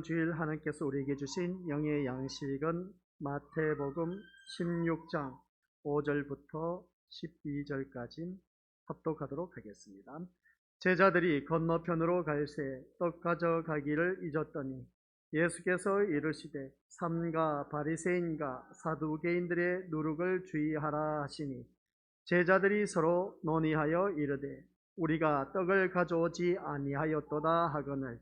주일 하나님께서 우리에게 주신 영의 양식은 마태복음 16장 5절부터 12절까지 합독하도록 하겠습니다. 제자들이 건너편으로 갈새 떡 가져가기를 잊었더니 예수께서 이르시되 삼가 바리새인과 사두개인들의 누룩을 주의하라 하시니 제자들이 서로 논의하여 이르되 우리가 떡을 가져오지 아니하였도다 하거늘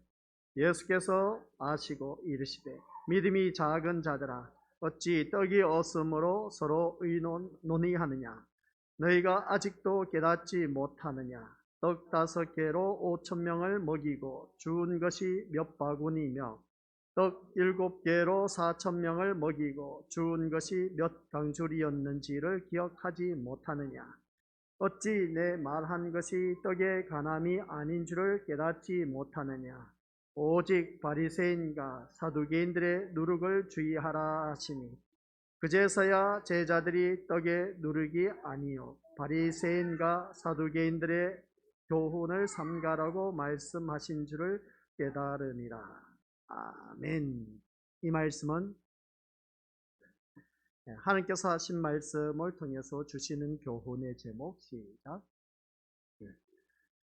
예수께서 아시고 이르시되 믿음이 작은 자들아 어찌 떡이 없으므로 서로 논의하느냐 너희가 아직도 깨닫지 못하느냐 떡 5개로 5,000명을 먹이고 주운 것이 몇 바구니며 떡 7개로 4,000명을 먹이고 주운 것이 몇 강줄이었는지를 기억하지 못하느냐 어찌 내 말한 것이 떡의 간함이 아닌 줄을 깨닫지 못하느냐 오직 바리새인과 사두개인들의 누룩을 주의하라 하시니 그제서야 제자들이 떡의 누룩이 아니요 바리새인과 사두개인들의 교훈을 삼가라고 말씀하신 줄을 깨달으니라. 아멘. 이 말씀은 하나님께서 하신 말씀을 통해서 주시는 교훈의 제목, 시작.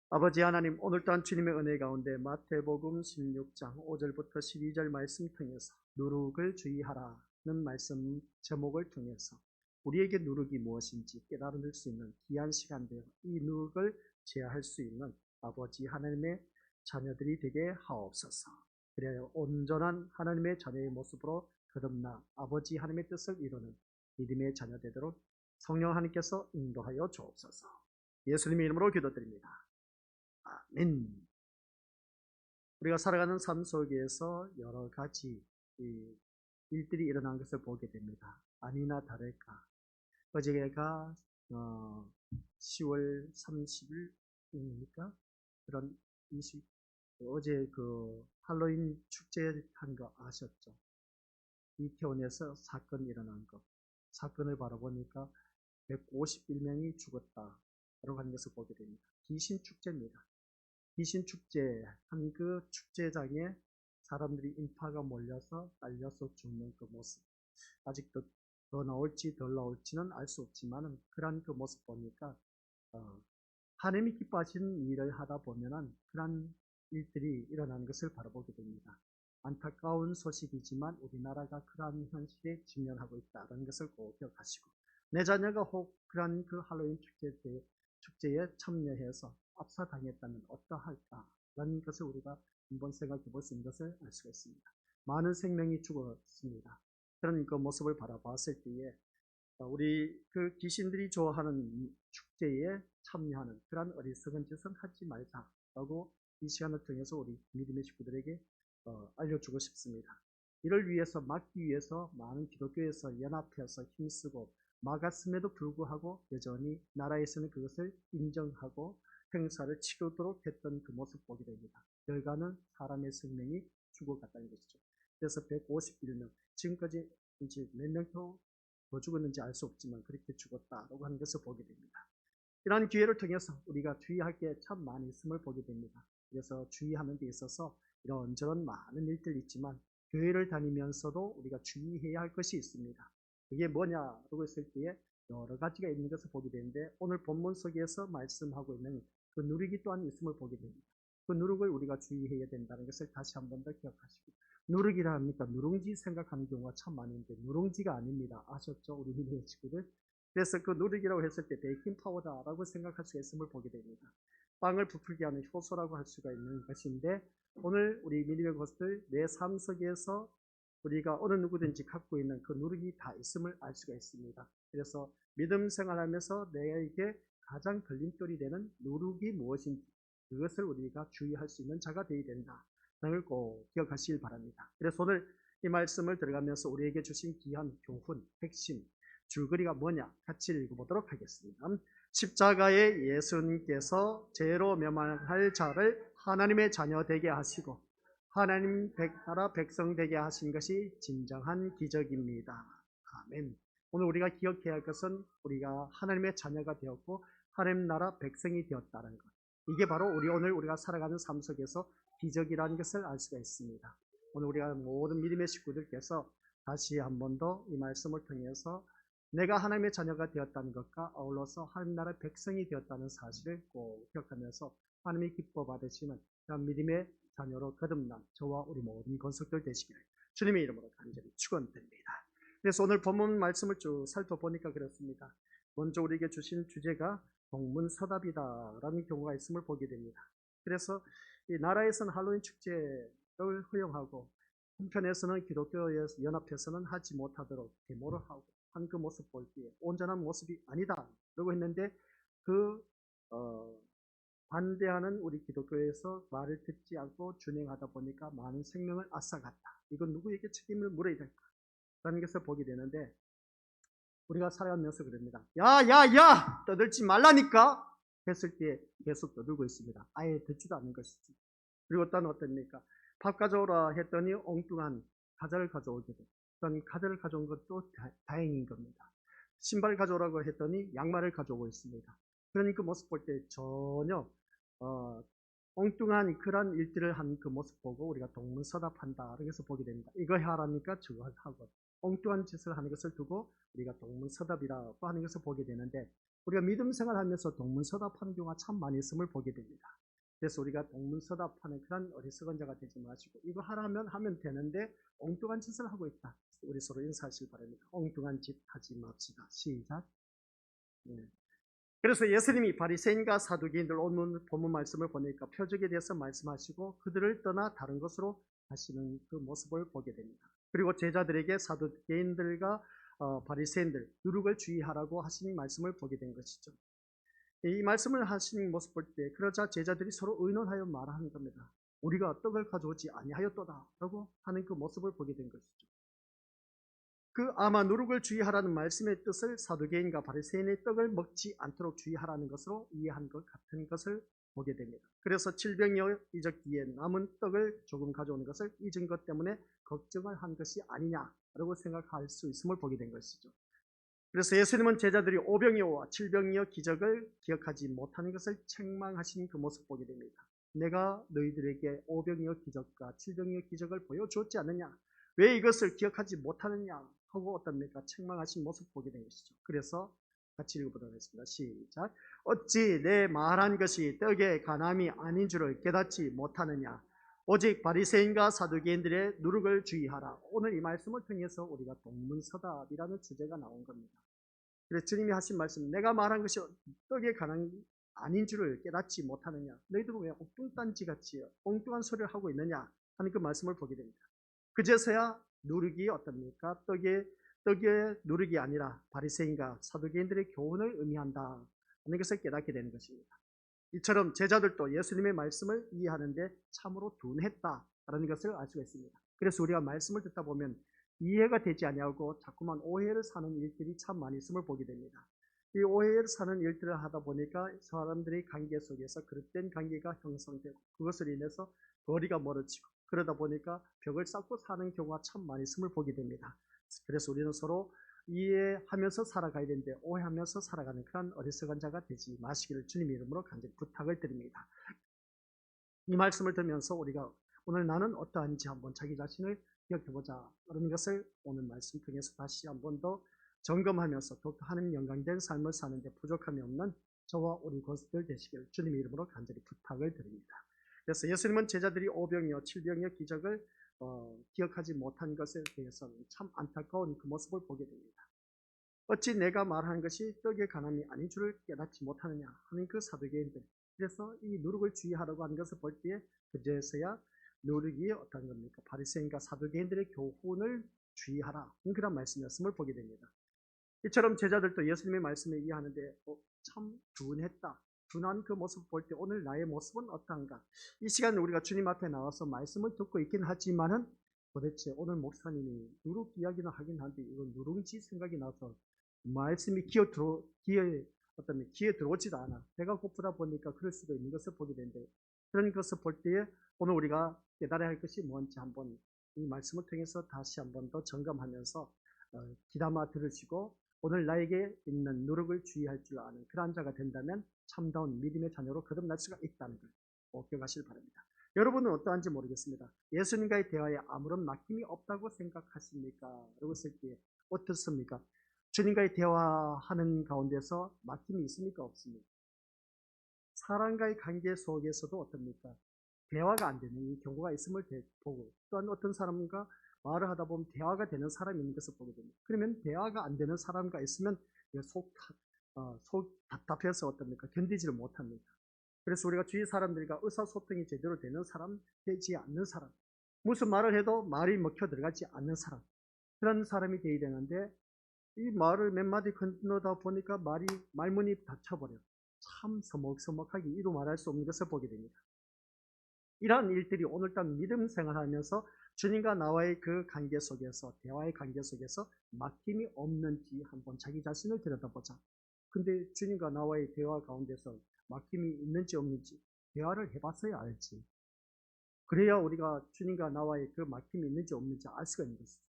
아버지 하나님, 오늘 또한 주님의 은혜 가운데 마태복음 16장 5절부터 12절 말씀 통해서 누룩을 주의하라는 말씀 제목을 통해서 우리에게 누룩이 무엇인지 깨달을 수 있는 귀한 시간대요. 이 누룩을 제어할 수 있는 아버지 하나님의 자녀들이 되게 하옵소서. 그래야 온전한 하나님의 자녀의 모습으로 거듭나 아버지 하나님의 뜻을 이루는 믿음의 자녀 되도록 성령 하나님께서 인도하여 주옵소서. 예수님의 이름으로 기도드립니다. 아멘. 우리가 살아가는 삶 속에서 여러 가지 일들이 일어난 것을 보게 됩니다. 아니나 다를까 어제가 10월 30일입니까? 그런 어제 그 할로윈 축제 한 거 아셨죠? 이태원에서 사건이 일어난 것. 사건을 바라보니까 151명이 죽었다라고 하는 것을 보게 됩니다. 귀신 축제입니다. 귀신 축제 한 그 축제장에 사람들이 인파가 몰려서 딸려서 죽는 그 모습. 아직도 더 나올지 덜 나올지는 알 수 없지만 그런 그 모습 보니까 하나님이 기뻐하시는 일을 하다 보면은 그런 일들이 일어나는 것을 바라보게 됩니다. 안타까운 소식이지만 우리나라가 그러한 현실에 직면하고 있다는 것을 꼭 기억하시고 내 자녀가 혹 그러한 그 할로윈 축제에 참여해서 압사당했다면 어떠할까라는 것을 우리가 한번 생각해 볼 수 있는 것을 알 수가 있습니다. 많은 생명이 죽었습니다. 그런 그 모습을 바라봤을 때에 우리 그 귀신들이 좋아하는 축제에 참여하는 그런 어리석은 짓은 하지 말자라고 이 시간을 통해서 우리 믿음의 식구들에게 알려주고 싶습니다. 이를 위해서 막기 위해서 많은 기독교에서 연합해서 힘쓰고 막았음에도 불구하고 여전히 나라에서는 그것을 인정하고 행사를 치르도록 했던 그 모습 보게 됩니다. 결과는 사람의 생명이 죽어갔다는 것이죠. 그래서 151명, 지금까지 이제 몇 명 더 죽었는지 알 수 없지만 그렇게 죽었다라고 하는 것을 보게 됩니다. 이러한 기회를 통해서 우리가 주의할 게 참 많이 있음을 보게 됩니다. 그래서 주의하는 데 있어서 이런저런 많은 일들이 있지만 교회를 다니면서도 우리가 주의해야 할 것이 있습니다. 그게 뭐냐라고 했을 때에 여러 가지가 있는 것을 보게 되는데 오늘 본문 속에서 말씀하고 있는 그 누룩이 또한 있음을 보게 됩니다. 그 누룩을 우리가 주의해야 된다는 것을 다시 한 번 더 기억하시고 누룩이라 합니까? 누룽지 생각하는 경우가 참 많은데 누룽지가 아닙니다. 아셨죠? 우리 믿음의 친구들. 그래서 그 누룩이라고 했을 때 베이킹 파우더라고 생각할 수 있음을 보게 됩니다. 빵을 부풀게 하는 효소라고 할 수가 있는 것인데 오늘 우리 믿음의 것들 내 삶 속에서 우리가 어느 누구든지 갖고 있는 그 누룩이 다 있음을 알 수가 있습니다. 그래서 믿음 생활하면서 내게 가장 걸림돌이 되는 누룩이 무엇인지 그것을 우리가 주의할 수 있는 자가 되어야 된다. 를 꼭 기억하시길 바랍니다. 그래서 오늘 이 말씀을 들어가면서 우리에게 주신 귀한 교훈, 핵심, 줄거리가 뭐냐 같이 읽어보도록 하겠습니다. 십자가에 예수님께서 죄로 멸망할 자를 하나님의 자녀 되게 하시고 하나님 나라 백성 되게 하신 것이 진정한 기적입니다. 아멘. 오늘 우리가 기억해야 할 것은 우리가 하나님의 자녀가 되었고 하나님 나라 백성이 되었다는 것. 이게 바로 우리가 살아가는 삶 속에서 기적이라는 것을 알 수가 있습니다. 오늘 우리가 모든 믿음의 식구들께서 다시 한 번 더 이 말씀을 통해서 내가 하나님의 자녀가 되었다는 것과 아울러서 하나님 나라의 백성이 되었다는 사실을 꼭 기억하면서 하나님이 기뻐 받으시는 그런 믿음의 자녀로 거듭난 저와 우리 모든 건속들 되시기를 주님의 이름으로 간절히 축원드립니다. 그래서 오늘 본문 말씀을 쭉 살펴보니까 그렇습니다. 먼저 우리에게 주신 주제가 동문서답이다라는 경우가 있음을 보게 됩니다. 그래서 이 나라에서는 할로윈 축제를 허용하고 한편에서는 기독교 연합회에서는 하지 못하도록 데모를 하고 한 그 모습 볼 때에 온전한 모습이 아니다 라고 했는데 그 반대하는 우리 기독교에서 말을 듣지 않고 준행하다 보니까 많은 생명을 앗아갔다. 이건 누구에게 책임을 물어야 될까? 라는 것을 보게 되는데 우리가 살아가면서 그럽니다. 야! 떠들지 말라니까! 했을 때 계속 떠들고 있습니다. 아예 듣지도 않는 것이지. 그리고 또는 어떻습니까? 밥 가져오라 했더니 엉뚱한 과자를 가져오게 돼. 어떤 과자를 가져온 것도 다행인 겁니다. 신발 가져오라고 했더니 양말을 가져오고 있습니다. 그러니 그 모습 볼 때 전혀 엉뚱한 그런 일들을 한 그 모습 보고 우리가 동문서답한다. 그래서 보게 됩니다. 이거 하라니까 저거 하고 엉뚱한 짓을 하는 것을 두고 우리가 동문서답이라고 하는 것을 보게 되는데 우리가 믿음 생활하면서 동문서답하는 경우가 참 많이 있음을 보게 됩니다. 그래서 우리가 동문서답하는 그런 어리석은 자가 되지 마시고 이거 하라면 하면 되는데 엉뚱한 짓을 하고 있다. 우리 서로 인사하시기 바랍니다. 엉뚱한 짓 하지 맙시다. 시작. 네. 그래서 예수님이 바리새인과 사두개인들 오늘 본문 말씀을 보니까 표적에 대해서 말씀하시고 그들을 떠나 다른 것으로 하시는 그 모습을 보게 됩니다. 그리고 제자들에게 사두개인들과 바리새인들 누룩을 주의하라고 하시는 말씀을 보게 된 것이죠. 이 말씀을 하시는 모습 볼 때 그러자 제자들이 서로 의논하여 말하는 겁니다. 우리가 떡을 가져오지 아니하였도다 라고 하는 그 모습을 보게 된 것이죠. 그 아마 누룩을 주의하라는 말씀의 뜻을 사두개인과 바리새인의 떡을 먹지 않도록 주의하라는 것으로 이해한 것 같은 것을 보게 됩니다. 그래서 질병이여 잊었기에 남은 떡을 조금 가져오는 것을 잊은 것 때문에 걱정을 한 것이 아니냐라고 생각할 수 있음을 보게 된 것이죠. 그래서 예수님은 제자들이 오병이어와 칠병이어 기적을 기억하지 못하는 것을 책망하신 그 모습 보게 됩니다. 내가 너희들에게 오병이어 기적과 칠병이어 기적을 보여주었지 않느냐? 왜 이것을 기억하지 못하느냐? 하고 어떻습니까? 책망하신 모습 보게 된 것이죠. 그래서 같이 읽어보도록 하겠습니다. 시작. 어찌 내 말한 것이 떡의 간함이 아닌 줄을 깨닫지 못하느냐? 오직 바리새인과 사두개인들의 누룩을 주의하라. 오늘 이 말씀을 통해서 우리가 동문서답이라는 주제가 나온 겁니다. 그래서 주님이 하신 말씀, 내가 말한 것이 떡의 간함이 아닌 줄을 깨닫지 못하느냐? 너희들은 왜 엉뚱딴지같이 엉뚱한 소리를 하고 있느냐? 하는 그 말씀을 보게 됩니다. 그제서야 누룩이 어떻습니까? 떡의 누룩이 아니라 바리새인과 사두개인들의 교훈을 의미한다 하는 것을 깨닫게 되는 것입니다. 이처럼 제자들도 예수님의 말씀을 이해하는데 참으로 둔했다라는 것을 알 수가 있습니다. 그래서 우리가 말씀을 듣다 보면 이해가 되지 아니하고 자꾸만 오해를 사는 일들이 참 많이 있음을 보게 됩니다. 이 오해를 사는 일들을 하다 보니까 사람들의 관계 속에서 그릇된 관계가 형성되고 그것을 인해서 거리가 멀어지고 그러다 보니까 벽을 쌓고 사는 경우가 참 많이 있음을 보게 됩니다. 그래서 우리는 서로 이해하면서 살아가야 되는데 오해하면서 살아가는 그런 어리석은 자가 되지 마시기를 주님 이름으로 간절히 부탁을 드립니다. 이 말씀을 들으면서 우리가 오늘 나는 어떠한지 한번 자기 자신을 기억해보자. 그런 것을 오늘 말씀 통해서 다시 한번 더 점검하면서 더욱더 하나님 영광된 삶을 사는데 부족함이 없는 저와 우리 권속들 되시기를 주님의 이름으로 간절히 부탁을 드립니다. 그래서 예수님은 제자들이 오병이어 칠병이어 기적을 기억하지 못한 것에 대해서는 참 안타까운 그 모습을 보게 됩니다. 어찌 내가 말하는 것이 떡의 간함이 아닌 줄을 깨닫지 못하느냐 하는 그 사두개인들. 그래서 이 누룩을 주의하라고 하는 것을 볼 때에 그제서야 누룩이 어떤 겁니까? 바리새인과 사두개인들의 교훈을 주의하라 그런 말씀이었음을 보게 됩니다. 이처럼 제자들도 예수님의 말씀을 이해하는데 참 둔했다. 둔한 그 모습을 볼 때 오늘 나의 모습은 어떠한가? 이 시간에 우리가 주님 앞에 나와서 말씀을 듣고 있긴 하지만은 도대체 오늘 목사님이 누룩 이야기는 하긴 한데 이건 누룽지 생각이 나서 말씀이 귀에 들어오지도 않아. 배가 고프다 보니까 그럴 수도 있는 것을 보게 되는데 그런 것을 볼 때에 오늘 우리가 깨달아야 할 것이 뭔지 한번 이 말씀을 통해서 다시 한번 더 점검하면서 귀담아 들으시고 오늘 나에게 있는 누룩을 주의할 줄 아는 그러한 자가 된다면 참다운 믿음의 자녀로 거듭날 수가 있다는 걸 꼭 기억하시길 바랍니다. 여러분은 어떠한지 모르겠습니다. 예수님과의 대화에 아무런 막힘이 없다고 생각하십니까? 라고 했을 때 어떻습니까? 주님과의 대화하는 가운데서 막힘이 있습니까? 없습니까? 사람과의 관계 속에서도 어떻습니까? 대화가 안 되는 이 경우가 있음을 보고, 또한 어떤 사람과 말을 하다 보면 대화가 되는 사람이 있는 것을 보게 됩니다. 그러면 대화가 안 되는 사람과 있으면 속 답답해서 어떻습니까? 견디지를 못합니다. 그래서 우리가 주위 사람들과 의사소통이 제대로 되는 사람, 되지 않는 사람, 무슨 말을 해도 말이 먹혀 들어가지 않는 사람, 그런 사람이 되어야 되는데, 이 말을 몇 마디 건너다 보니까 말문이 닫혀버려. 참 서먹서먹하게 이루 말할 수 없는 것을 보게 됩니다. 이러한 일들이 오늘날 믿음 생활하면서 주님과 나와의 그 관계 속에서, 대화의 관계 속에서 막힘이 없는지 한번 자기 자신을 들여다보자. 근데 주님과 나와의 대화 가운데서 막힘이 있는지 없는지 대화를 해봤어야 알지. 그래야 우리가 주님과 나와의 그 막힘이 있는지 없는지 알 수가 있는 것이죠.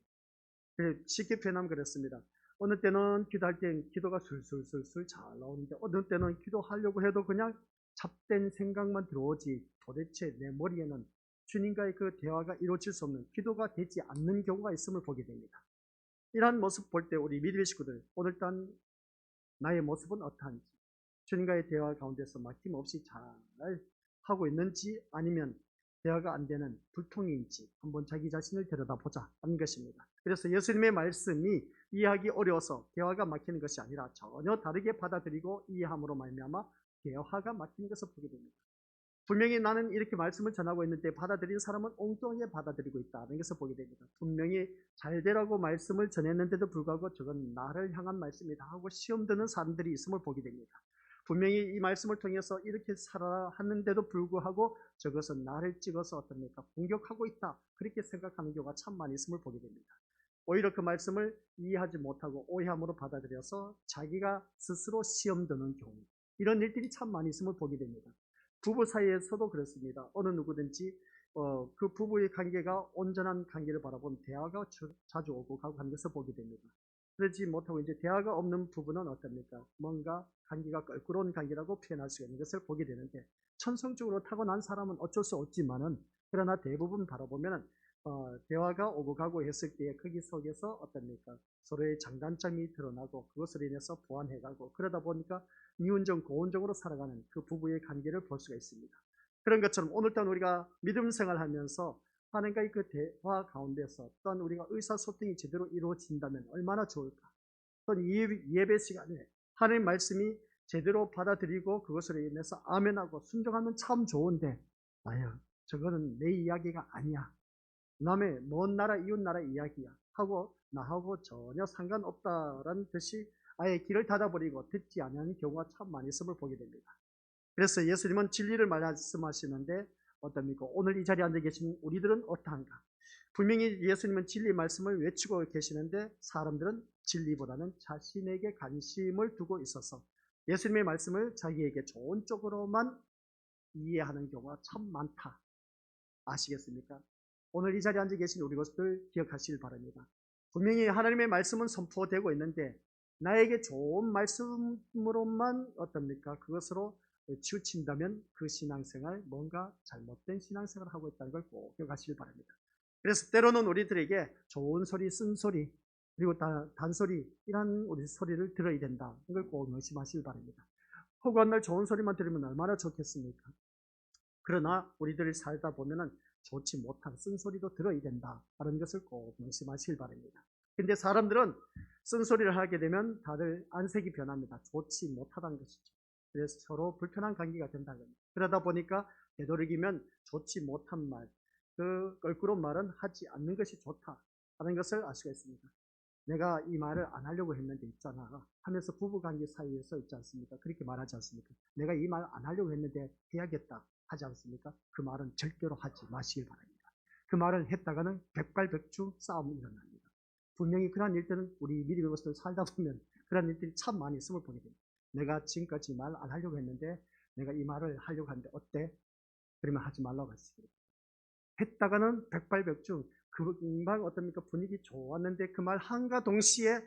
쉽게 표현하면 그렇습니다. 어느 때는 기도할 때 기도가 술술술술 잘 나오는데, 어느 때는 기도하려고 해도 그냥 잡된 생각만 들어오지, 도대체 내 머리에는 주님과의 그 대화가 이루어질 수 없는, 기도가 되지 않는 경우가 있음을 보게 됩니다. 이러한 모습 볼 때 우리 믿음의 식구들, 오늘날 나의 모습은 어떠한지, 주님과의 대화 가운데서 막힘없이 잘 하고 있는지, 아니면 대화가 안 되는 불통인지 한번 자기 자신을 들여다보자 하는 것입니다. 그래서 예수님의 말씀이 이해하기 어려워서 대화가 막히는 것이 아니라 전혀 다르게 받아들이고 이해함으로 말미암아 대화가 막히는 것을 보게 됩니다. 분명히 나는 이렇게 말씀을 전하고 있는데 받아들인 사람은 엉뚱하게 받아들이고 있다는 것을 보게 됩니다. 분명히 잘 되라고 말씀을 전했는데도 불구하고 저건 나를 향한 말씀이다 하고 시험 드는 사람들이 있음을 보게 됩니다. 분명히 이 말씀을 통해서 이렇게 살아야 하는데도 불구하고 저것은 나를 찍어서 어떻습니까? 공격하고 있다. 그렇게 생각하는 경우가 참 많이 있음을 보게 됩니다. 오히려 그 말씀을 이해하지 못하고 오해함으로 받아들여서 자기가 스스로 시험 드는 경우, 이런 일들이 참 많이 있음을 보게 됩니다. 부부 사이에서도 그렇습니다. 어느 누구든지 그 부부의 관계가 온전한 관계를 바라보면 대화가 자주 오고 가고 하는 것을 보게 됩니다. 그러지 못하고 이제 대화가 없는 부부는 어떻습니까? 뭔가 관계가 껄끄러운 관계라고 표현할 수 있는 것을 보게 되는데, 천성적으로 타고난 사람은 어쩔 수 없지만은, 그러나 대부분 바라보면은 대화가 오고 가고 했을 때 거기 속에서 어떻습니까? 서로의 장단점이 드러나고 그것으로 인해서 보완해가고, 그러다 보니까 미운정 고운정으로 살아가는 그 부부의 관계를 볼 수가 있습니다. 그런 것처럼 오늘날 우리가 믿음 생활하면서 하나님과의 그 대화 가운데서 또한 우리가 의사소통이 제대로 이루어진다면 얼마나 좋을까. 또한 예배 시간에 하나님 말씀이 제대로 받아들이고 그것으로 인해서 아멘하고 순종하면 참 좋은데, 아유 저거는 내 이야기가 아니야, 남의 먼 나라 이웃 나라 이야기야 하고 나하고 전혀 상관없다라는 듯이 아예 길을 닫아버리고 듣지 않는 경우가 참 많이 있음을 보게 됩니다. 그래서 예수님은 진리를 말씀하시는데 어떻습니까? 오늘 이 자리에 앉아 계신 우리들은 어떠한가? 분명히 예수님은 진리 말씀을 외치고 계시는데 사람들은 진리보다는 자신에게 관심을 두고 있어서 예수님의 말씀을 자기에게 좋은 쪽으로만 이해하는 경우가 참 많다. 아시겠습니까? 오늘 이 자리에 앉아 계신 우리 것들 기억하시길 바랍니다. 분명히 하나님의 말씀은 선포되고 있는데 나에게 좋은 말씀으로만 어떻습니까? 그것으로 치우친다면 그 신앙생활, 뭔가 잘못된 신앙생활을 하고 있다는 걸 꼭 기억하시길 바랍니다. 그래서 때로는 우리들에게 좋은 소리, 쓴소리, 그리고 단소리, 이런 우리 소리를 들어야 된다. 이걸 꼭 명심하시길 바랍니다. 허구한 날 좋은 소리만 들으면 얼마나 좋겠습니까? 그러나 우리들이 살다 보면은 좋지 못한 쓴소리도 들어야 된다 하는 것을 꼭 명심하시길 바랍니다. 근데 사람들은 쓴소리를 하게 되면 다들 안색이 변합니다. 좋지 못하다는 것이죠. 그래서 서로 불편한 관계가 된다는 겁니다. 그러다 보니까 되도록이면 좋지 못한 말, 그 껄끄러운 말은 하지 않는 것이 좋다 하는 것을 알 수가 있습니다. 내가 이 말을 안 하려고 했는데 있잖아 하면서 부부관계 사이에서 있지 않습니까? 그렇게 말하지 않습니까? 내가 이 말 안 하려고 했는데 해야겠다 하지 않습니까? 그 말은 절대로 하지 마시길 바랍니다. 그 말을 했다가는 백발백중 싸움이 일어납니다. 분명히 그런 일들은 우리 믿음의 것을 살다 보면 그런 일들이 참 많이 있음을 보게 됩니다. 내가 지금까지 말 안 하려고 했는데 내가 이 말을 하려고 하는데 어때? 그러면 하지 말라고 했습니다. 했다가는 백발백중, 금방 어떻습니까? 분위기 좋았는데 그 말 한가 동시에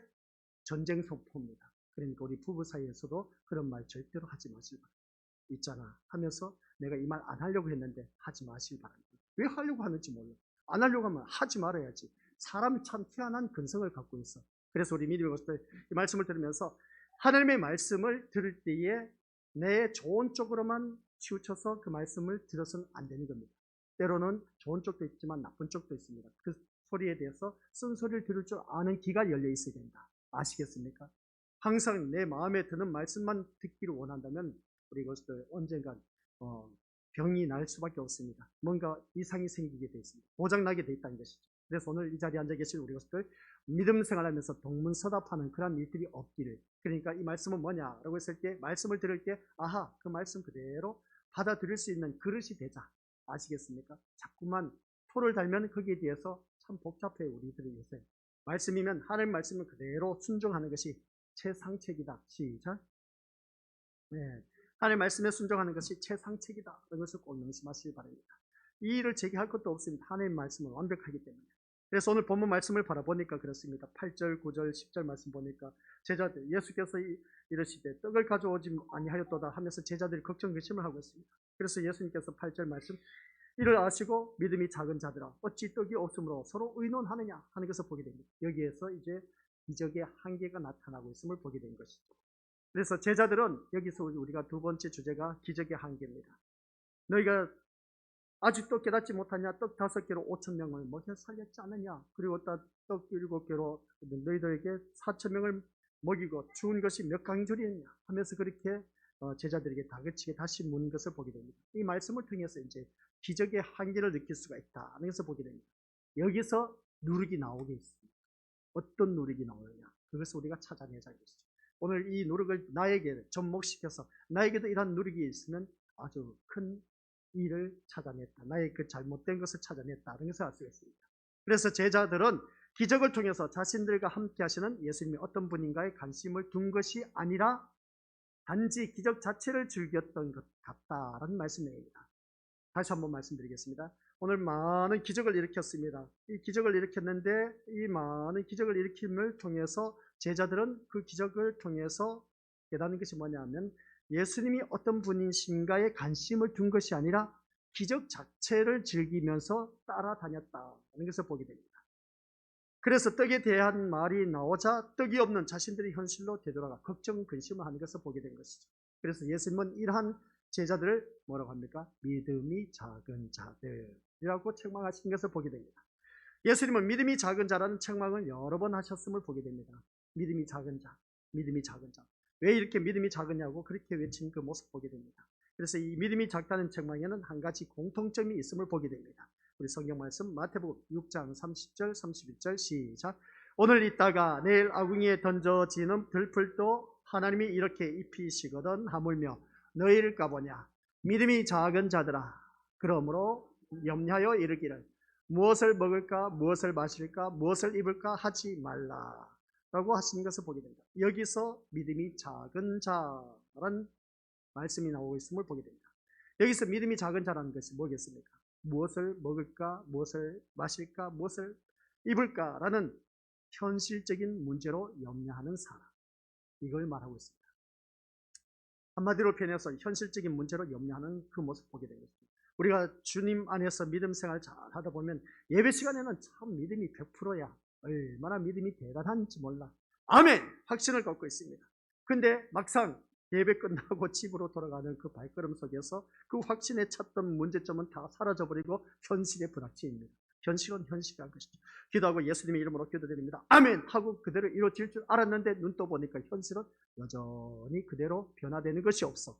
전쟁 선포입니다. 그러니까 우리 부부 사이에서도 그런 말 절대로 하지 마시고 있잖아 하면서 내가 이 말 안 하려고 했는데 하지 마시기 바랍니다. 왜 하려고 하는지 몰라. 안 하려고 하면 하지 말아야지. 사람이 참 희한한 근성을 갖고 있어. 그래서 우리 믿음의 것들 이 말씀을 들으면서 하나님의 말씀을 들을 때에 내 좋은 쪽으로만 치우쳐서 그 말씀을 들어서는 안 되는 겁니다. 때로는 좋은 쪽도 있지만 나쁜 쪽도 있습니다. 그 소리에 대해서 쓴소리를 들을 줄 아는 귀가 열려 있어야 된다. 아시겠습니까? 항상 내 마음에 드는 말씀만 듣기를 원한다면 우리 이것들 언젠간 병이 날 수밖에 없습니다. 뭔가 이상이 생기게 되어 있습니다. 고장나게 되어 있다는 것이죠. 그래서 오늘 이 자리에 앉아 계신 우리 것들 믿음 생활하면서 동문서답하는 그런 일들이 없기를. 그러니까 이 말씀은 뭐냐라고 했을 때 말씀을 들을 때 아하 그 말씀 그대로 받아들일 수 있는 그릇이 되자. 아시겠습니까? 자꾸만 토를 달면 거기에 대해서 참 복잡해요. 우리들이 요새. 말씀이면 하나님 말씀을 그대로 순종하는 것이 최상책이다. 시작. 네. 하나님 말씀에 순종하는 것이 최상책이다. 그런 것을 꼭 명심하시기 바랍니다. 이 일을 제기할 것도 없습니다. 하나님 말씀은 완벽하기 때문에. 그래서 오늘 본문 말씀을 바라보니까 그렇습니다. 8절, 9절, 10절 말씀 보니까 제자들, 예수께서 이르시되 떡을 가져오지 아니하였도다 하면서 제자들이 걱정 근심을 하고 있습니다. 그래서 예수님께서 8절 말씀 이를 아시고 믿음이 작은 자들아 어찌 떡이 없으므로 서로 의논하느냐 하는 것을 보게 됩니다. 여기에서 이제 기적의 한계가 나타나고 있음을 보게 된 것이죠. 그래서 제자들은 여기서 우리가 두 번째 주제가 기적의 한계입니다. 너희가 아직도 깨닫지 못하냐? 떡 5개로 5,000명을 먹여 살렸지 않느냐? 그리고 떡 7개로 너희들에게 4,000명을 먹이고 주운 것이 몇 강줄이냐? 하면서 그렇게 제자들에게 다그치게 다시 묻는 것을 보게 됩니다. 이 말씀을 통해서 이제 기적의 한계를 느낄 수가 있다 하는 것을 보게 됩니다. 여기서 누룩이 나오게 있습니다. 어떤 누룩이 나오느냐? 그것을 우리가 찾아내자 이것이죠. 오늘 이 누룩을 나에게 접목시켜서 나에게도 이런 누룩이 있으면 아주 큰 일을 찾아냈다. 나의 그 잘못된 것을 찾아냈다. 이런 것을 알 수 있습니다. 그래서 제자들은 기적을 통해서 자신들과 함께 하시는 예수님이 어떤 분인가에 관심을 둔 것이 아니라 단지 기적 자체를 즐겼던 것 같다라는 말씀입니다. 다시 한번 말씀드리겠습니다. 오늘 많은 기적을 일으켰습니다. 이 기적을 일으켰는데 이 많은 기적을 일으킴을 통해서 제자들은 그 기적을 통해서 깨닫는 것이 뭐냐면 예수님이 어떤 분이신가에 관심을 둔 것이 아니라 기적 자체를 즐기면서 따라다녔다는 것을 보게 됩니다. 그래서 떡에 대한 말이 나오자 떡이 없는 자신들의 현실로 되돌아가 걱정, 근심을 하는 것을 보게 된 것이죠. 그래서 예수님은 이러한 제자들을 뭐라고 합니까? 믿음이 작은 자들이라고 책망하신 것을 보게 됩니다. 예수님은 믿음이 작은 자라는 책망을 여러 번 하셨음을 보게 됩니다. 믿음이 작은 자, 믿음이 작은 자. 왜 이렇게 믿음이 작으냐고 그렇게 외친 그 모습 보게 됩니다. 그래서 이 믿음이 작다는 책망에는 한 가지 공통점이 있음을 보게 됩니다. 우리 성경 말씀 마태복음 6장 30절 31절 시작. 오늘 있다가 내일 아궁이에 던져지는 들풀도 하나님이 이렇게 입히시거든 하물며 너희를 까보냐 믿음이 작은 자들아 그러므로 염려하여 이르기를 무엇을 먹을까 무엇을 마실까 무엇을 입을까 하지 말라 라고 하시는 것을 보게 됩니다. 여기서 믿음이 작은 자라는 말씀이 나오고 있음을 보게 됩니다. 여기서 믿음이 작은 자라는 것이 뭐겠습니까? 무엇을 먹을까 무엇을 마실까 무엇을 입을까 라는 현실적인 문제로 염려하는 사람, 이걸 말하고 있습니다. 한마디로 표현해서 현실적인 문제로 염려하는 그 모습을 보게 되는 것입니다. 우리가 주님 안에서 믿음 생활 잘 하다 보면 예배 시간에는 참 믿음이 100%야. 얼마나 믿음이 대단한지 몰라. 아멘! 확신을 갖고 있습니다. 근데 막상 예배 끝나고 집으로 돌아가는 그 발걸음 속에서 그 확신에 찾던 문제점은 다 사라져버리고 현실에 부닥칩니다. 현실은 현실이란 것이죠. 기도하고 예수님의 이름으로 기도드립니다. 아멘! 하고 그대로 이루어질 줄 알았는데 눈 떠보니까 현실은 여전히 그대로 변화되는 것이 없어.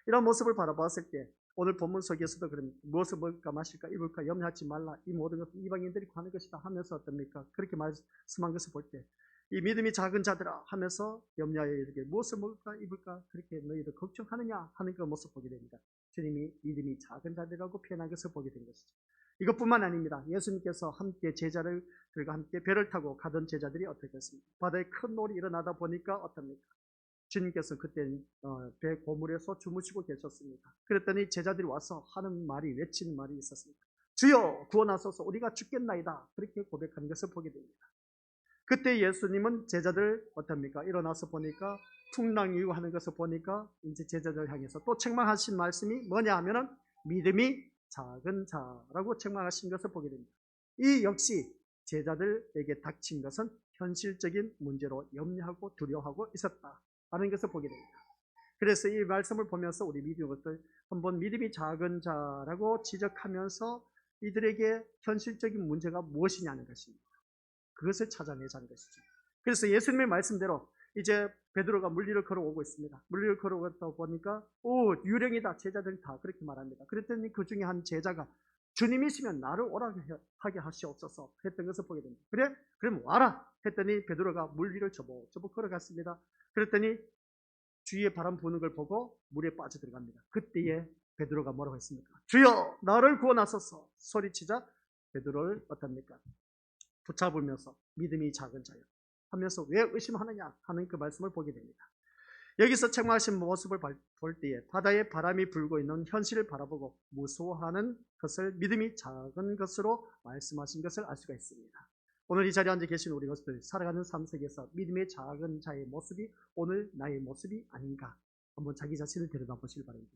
이런 모습을 바라봤을 때 오늘 본문 속에서도 그럼 무엇을 먹을까 마실까 입을까 염려하지 말라. 이 모든 것은 이방인들이 하는 것이다 하면서 어떻습니까? 그렇게 말씀한 것을 볼 때 이 믿음이 작은 자들아 하면서 염려하여 이렇게 무엇을 먹을까 입을까 그렇게 너희들 걱정하느냐 하는 그 모습을 보게 됩니다. 주님이 믿음이 작은 자들이라고 표현한 것을 보게 된 것이죠. 이것뿐만 아닙니다. 예수님께서 함께 제자들과 함께 배를 타고 가던 제자들이 어떻게 했습니까? 바다에 큰 놀이 일어나다 보니까 어떻습니까? 주님께서 그때 배 고물에서 주무시고 계셨습니다. 그랬더니 제자들이 와서 하는 말이 외치는 말이 있었습니다. 주여 구원하소서 우리가 죽겠나이다. 그렇게 고백하는 것을 보게 됩니다. 그때 예수님은 제자들 어떻습니까? 일어나서 보니까 풍랑이고 하는 것을 보니까 이제 제자들 향해서 또 책망하신 말씀이 뭐냐 하면은 믿음이 작은 자라고 책망하신 것을 보게 됩니다. 이 역시 제자들에게 닥친 것은 현실적인 문제로 염려하고 두려워하고 있었다라는 것을 보게 됩니다. 그래서 이 말씀을 보면서 우리 믿음을 한번 믿음이 작은 자라고 지적하면서 이들에게 현실적인 문제가 무엇이냐는 것입니다. 그것을 찾아내자는 것이죠. 그래서 예수님의 말씀대로 이제 베드로가 물리를 걸어오고 있습니다. 물리를 걸어오다 보니까 유령이다. 제자들이 다 그렇게 말합니다. 그랬더니 그 중에 한 제자가 주님이시면 나를 오라 하게 하시옵소서 했던 것을 보게 됩니다. 그래? 그럼 와라 했더니 베드로가 물 위를 저벅저벅 걸어갔습니다. 그랬더니 주위에 바람 부는 걸 보고 물에 빠져 들어갑니다. 그때에 베드로가 뭐라고 했습니까? 주여 나를 구원하소서 소리치자 베드로를 어떻습니까? 붙잡으면서 믿음이 작은 자여 하면서 왜 의심하느냐 하는 그 말씀을 보게 됩니다. 여기서 책망하신 모습을 볼 때에 바다에 바람이 불고 있는 현실을 바라보고 무서워하는 것을 믿음이 작은 것으로 말씀하신 것을 알 수가 있습니다. 오늘 이 자리에 앉아 계신 우리 것들 살아가는 삶 속에서 믿음의 작은 자의 모습이 오늘 나의 모습이 아닌가 한번 자기 자신을 들여다보시길 바랍니다.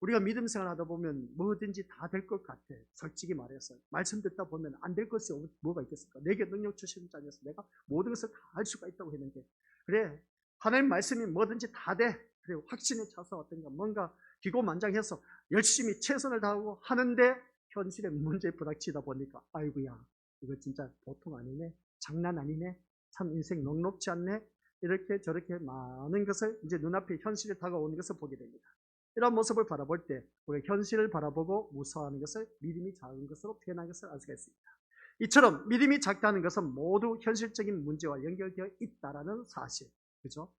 우리가 믿음 생활하다 보면 뭐든지 다 될 것 같아. 솔직히 말해서 말씀 듣다 보면 안 될 것이 뭐가 있겠습니까? 내게 능력 주시는 자녀서 내가 모든 것을 다 할 수가 있다고 했는데 그래 하나님 말씀이 뭐든지 다 돼. 그래 확신에 차서 어떤가 뭔가 기고만장해서 열심히 최선을 다하고 하는데 현실의 문제에 부닥치다 보니까 아이고야 이거 진짜 보통 아니네. 장난 아니네. 참 인생 녹록지 않네. 이렇게 저렇게 많은 것을 이제 눈앞에 현실에 다가오는 것을 보게 됩니다. 이런 모습을 바라볼 때 우리가 현실을 바라보고 무서워하는 것을 믿음이 작은 것으로 표현한 것을 알 수가 있습니다. 이처럼 믿음이 작다는 것은 모두 현실적인 문제와 연결되어 있다는 사실. 그죠?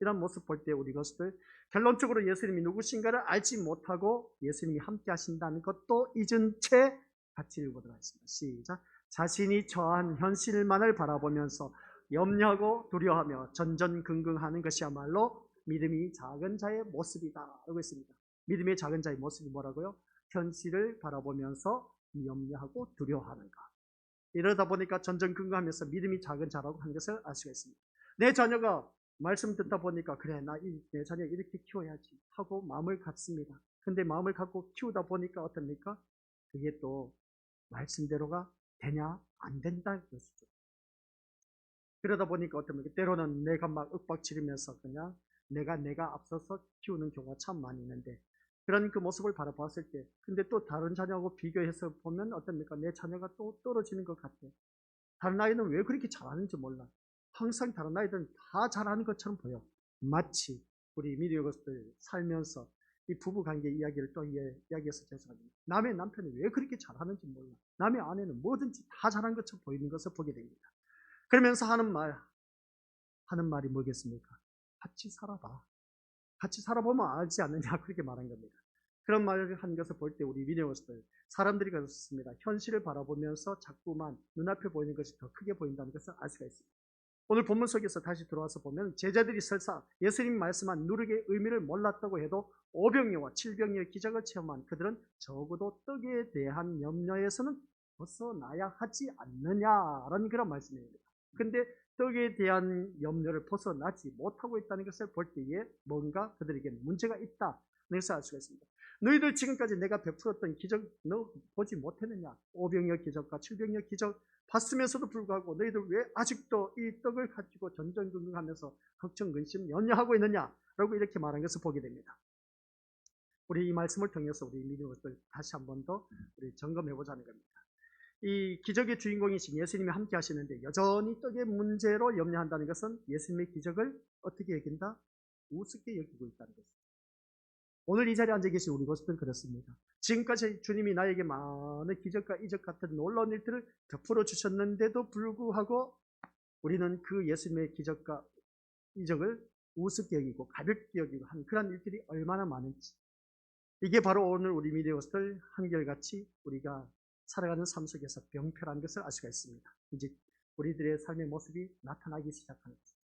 이런 모습 볼 때 우리 것들 결론적으로 예수님이 누구신가를 알지 못하고 예수님이 함께 하신다는 것도 잊은 채 같이 읽어보도록 하겠습니다. 시작. 자신이 처한 현실만을 바라보면서 염려하고 두려워하며 전전긍긍하는 것이야말로 믿음이 작은 자의 모습이다 라고 했습니다. 믿음의 작은 자의 모습이 뭐라고요? 현실을 바라보면서 염려하고 두려워하는 것. 이러다 보니까 전전긍긍하면서 믿음이 작은 자라고 하는 것을 알 수가 있습니다. 내 자녀가 말씀 듣다 보니까 그래 나 내 자녀 이렇게 키워야지 하고 마음을 갖습니다. 근데 마음을 갖고 키우다 보니까 어떻습니까? 그게 또 말씀대로가 되냐 안 된다는 것이죠. 그러다 보니까 어떻습니까? 때로는 내가 막 윽박지르면서 그냥 내가 앞서서 키우는 경우가 참 많이 있는데 그런 그 모습을 바라봤을 때 근데 또 다른 자녀하고 비교해서 보면 어떻습니까? 내 자녀가 또 떨어지는 것 같아. 다른 아이는 왜 그렇게 잘하는지 몰라. 항상 다른 아이들은 다 잘하는 것처럼 보여. 마치 우리 미디어것들 살면서 이 부부관계 이야기를 또 이야기해서 죄송합니다. 남의 남편이 왜 그렇게 잘하는지 몰라. 남의 아내는 뭐든지 다 잘한 것처럼 보이는 것을 보게 됩니다. 그러면서 하는 말이 뭐겠습니까? 같이 살아봐. 같이 살아보면 알지 않느냐 그렇게 말한 겁니다. 그런 말을 한 것을 볼 때 우리 미디어것들 사람들이 그렇습니다. 현실을 바라보면서 자꾸만 눈앞에 보이는 것이 더 크게 보인다는 것을 알 수가 있습니다. 오늘 본문 속에서 다시 들어와서 보면 제자들이 설사 예수님 말씀한 누룩의 의미를 몰랐다고 해도 오병이어와 칠병이어의 기적을 체험한 그들은 적어도 떡에 대한 염려에서는 벗어나야 하지 않느냐라는 그런 말씀입니다. 근데 떡에 대한 염려를 벗어나지 못하고 있다는 것을 볼 때에 뭔가 그들에게 문제가 있다는 것을 알 수가 있습니다. 너희들 지금까지 내가 베풀었던 기적 너 보지 못했느냐? 오병이어 기적과 칠병이어 기적 봤으면서도 불구하고 너희들 왜 아직도 이 떡을 가지고 전전긍긍하면서 걱정, 근심, 염려하고 있느냐라고 이렇게 말한 것을 보게 됩니다. 우리 이 말씀을 통해서 우리 믿는 것들 다시 한 번 더 우리 점검해 보자는 겁니다. 이 기적의 주인공이신 예수님이 함께 하시는데 여전히 떡의 문제로 염려한다는 것은 예수님의 기적을 어떻게 여긴다? 우습게 여기고 있다는 것입니다. 오늘 이 자리에 앉아 계신 우리 모습은 그렇습니다. 지금까지 주님이 나에게 많은 기적과 이적 같은 놀라운 일들을 베풀어 주셨는데도 불구하고 우리는 그 예수님의 기적과 이적을 우습게 여기고 가볍게 여기고 한 그런 일들이 얼마나 많은지 이게 바로 오늘 우리 미디어스들 한결같이 우리가 살아가는 삶 속에서 병폐라는 것을 알 수가 있습니다. 이제 우리들의 삶의 모습이 나타나기 시작하는 것입니다.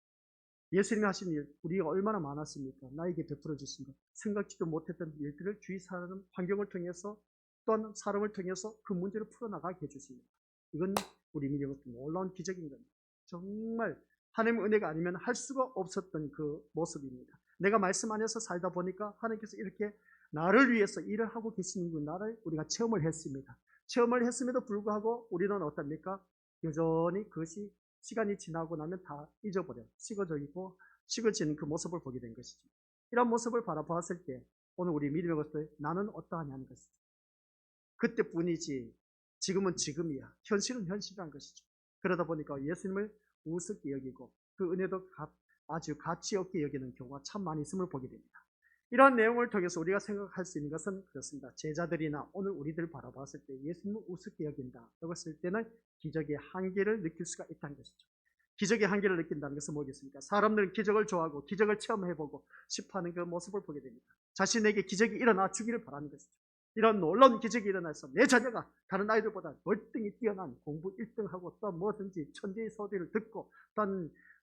예수님이 하신 일, 우리가 얼마나 많았습니까? 나에게 베풀어 주신 것, 생각지도 못했던 일들을 주위 사람, 환경을 통해서 또한 사람을 통해서 그 문제를 풀어나가게 해주십니다. 이건 우리 믿음의 놀라운 기적인 겁니다. 정말 하나님의 은혜가 아니면 할 수가 없었던 그 모습입니다. 내가 말씀 안에서 살다 보니까 하나님께서 이렇게 나를 위해서 일을 하고 계시는구나를 우리가 체험을 했습니다. 체험을 했음에도 불구하고 우리는 어떻습니까? 여전히 그것이 시간이 지나고 나면 다 잊어버려 식어지는 그 모습을 보게 된 것이죠. 이런 모습을 바라보았을 때 오늘 우리 믿음의 것들 나는 어떠하냐는 것이죠. 그때뿐이지 지금은 지금이야. 현실은 현실이란 것이죠. 그러다 보니까 예수님을 우습게 여기고 그 은혜도 아주 가치 없게 여기는 경우가 참 많이 있음을 보게 됩니다. 이러한 내용을 통해서 우리가 생각할 수 있는 것은 그렇습니다. 제자들이나 오늘 우리들 바라봤을 때 예수님을 우습게 여긴다. 이것을 때는 기적의 한계를 느낄 수가 있다는 것이죠. 기적의 한계를 느낀다는 것은 뭐겠습니까? 사람들은 기적을 좋아하고 기적을 체험해보고 싶어하는 그 모습을 보게 됩니다. 자신에게 기적이 일어나 주기를 바라는 것이죠. 이런 놀라운 기적이 일어나서 내 자녀가 다른 아이들보다 월등히 뛰어난 공부 1등하고 또 뭐든지 천지의 소리를 듣고 또